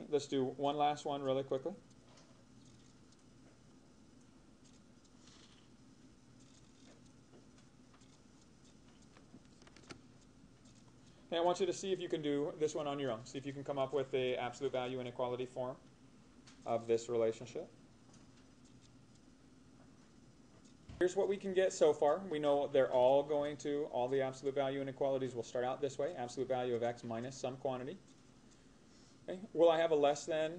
let's do one last one really quickly. Okay, I want you to see if you can do this one on your own. See if you can come up with the absolute value inequality form of this relationship. Here's what we can get so far. We know they're all going to, all the absolute value inequalities will start out this way, absolute value of x minus some quantity. Okay. Will I have a less than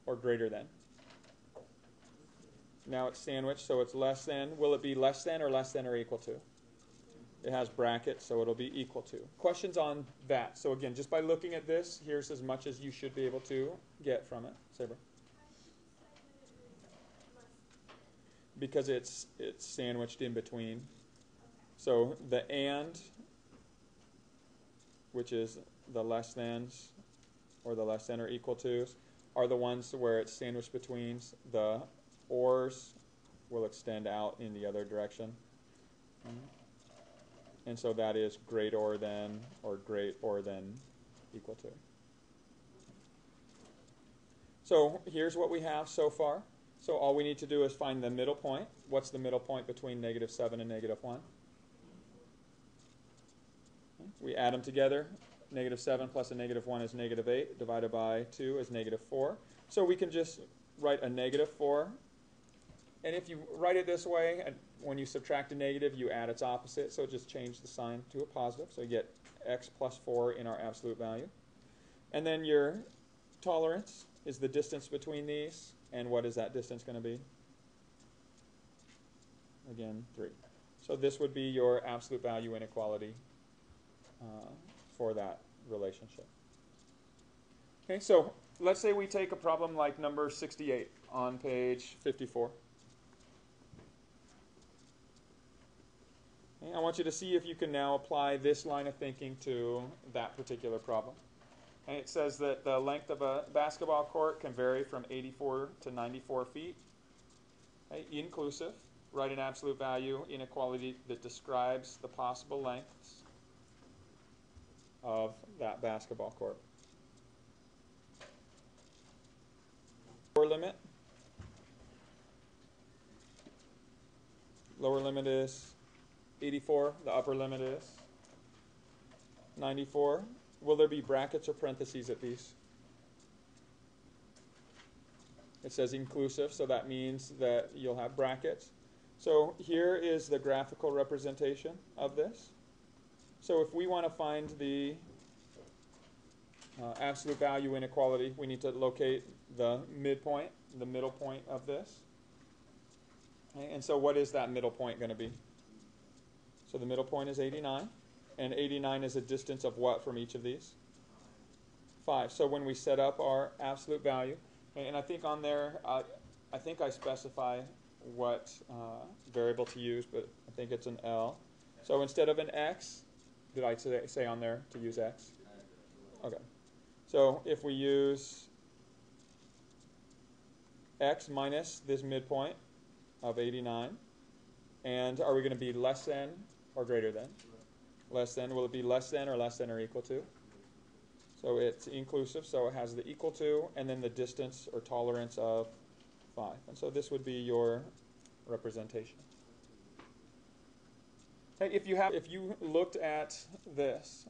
or greater than? Now it's sandwiched, so it's less than. Will it be less than or equal to? It has brackets, so it'll be equal to. Questions on that? So again, just by looking at this, here's as much as you should be able to get from it. Saber. Because it's sandwiched in between. So the and, which is the less thans, or the less than or equal to's, are the ones where it's sandwiched between. The ors will extend out in the other direction. And so that is great or than, or great or than equal to. So here's what we have so far. So all we need to do is find the middle point. What's the middle point between -7 and -1? We add them together. -7 plus a -1 is -8, divided by 2 is -4. So we can just write a -4. And if you write it this way, when you subtract a negative, you add its opposite. So just change the sign to a positive. So you get x plus 4 in our absolute value. And then your tolerance is the distance between these. And what is that distance going to be? Again, 3. So this would be your absolute value inequality for that relationship. Okay, so let's say we take a problem like number 68 on page 54. Okay, I want you to see if you can now apply this line of thinking to that particular problem. And it says that the length of a basketball court can vary from 84 to 94 feet, okay, inclusive. Write an absolute value inequality that describes the possible lengths of that basketball court. Lower limit. Lower limit is 84. The upper limit is 94. Will there be brackets or parentheses at these? It says inclusive, so that means that you'll have brackets. So here is the graphical representation of this. So if we want to find the absolute value inequality, we need to locate the midpoint, the middle point of this. Okay, and so what is that middle point going to be? So the middle point is 89. And 89 is a distance of what from each of these? 5. So when we set up our absolute value, and I think on there, I think I specify what variable to use, but I think it's an L. So instead of an X, did I say on there to use X? Okay. So if we use X minus this midpoint of 89, and are we going to be less than or greater than? Less than. Will it be less than or equal to? So it's inclusive, so it has the equal to, and then the distance or tolerance of 5. And so this would be your representation. Okay, if you looked at this,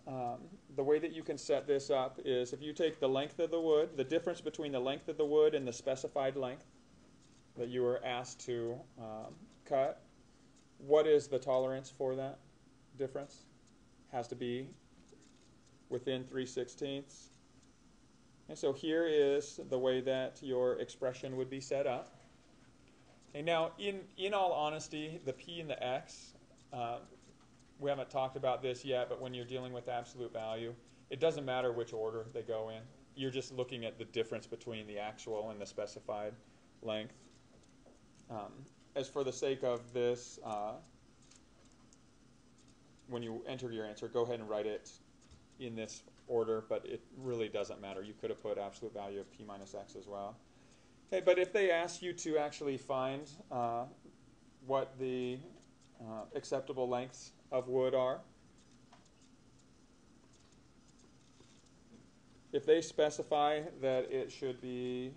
the way that you can set this up is if you take the length of the wood, the difference between the length of the wood and the specified length that you were asked to cut, what is the tolerance for that difference? Has to be within 3/16. And so here is the way that your expression would be set up. And now, in all honesty, the p and the x, we haven't talked about this yet, but when you're dealing with absolute value, it doesn't matter which order they go in. You're just looking at the difference between the actual and the specified length. As for the sake of this, when you enter your answer, go ahead and write it in this order, but it really doesn't matter. You could have put absolute value of p minus x as well. Okay, but if they ask you to actually find what the acceptable lengths of wood are, if they specify that it should be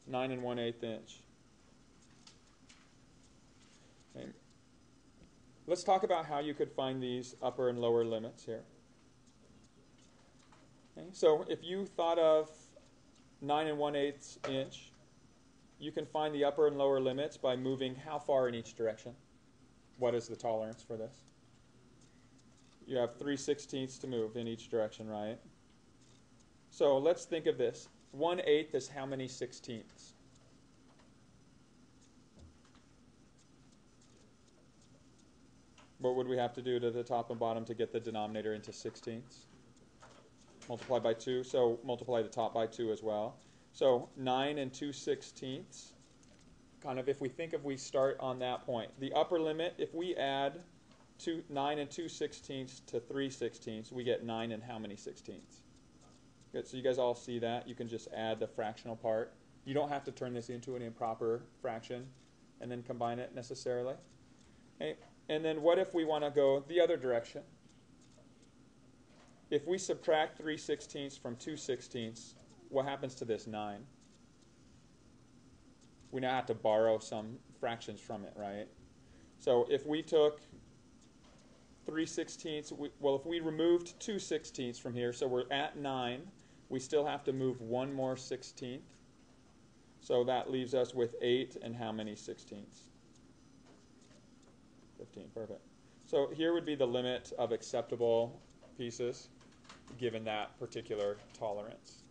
9 1/8 inch. Okay. Let's talk about how you could find these upper and lower limits here. Okay. So if you thought of 9 1/8 inch, you can find the upper and lower limits by moving how far in each direction? What is the tolerance for this? You have 3/16 to move in each direction, right? So let's think of this. 1/8 is how many sixteenths? What would we have to do to the top and bottom to get the denominator into sixteenths? Multiply by 2, so multiply the top by 2 as well. So 9 2/16, kind of if we start on that point. The upper limit, if we add 9 2/16 to 3/16, we get 9 and how many sixteenths? Good, so you guys all see that. You can just add the fractional part. You don't have to turn this into an improper fraction and then combine it necessarily. Okay. And then what if we want to go the other direction? If we subtract 3/16 from 2/16, what happens to this 9? We now have to borrow some fractions from it, right? So if we took 3/16, well, if we removed 2/16 from here, so we're at 9, we still have to move one more 16th. So that leaves us with 8 and how many sixteenths? 15, perfect. So here would be the limit of acceptable pieces given that particular tolerance.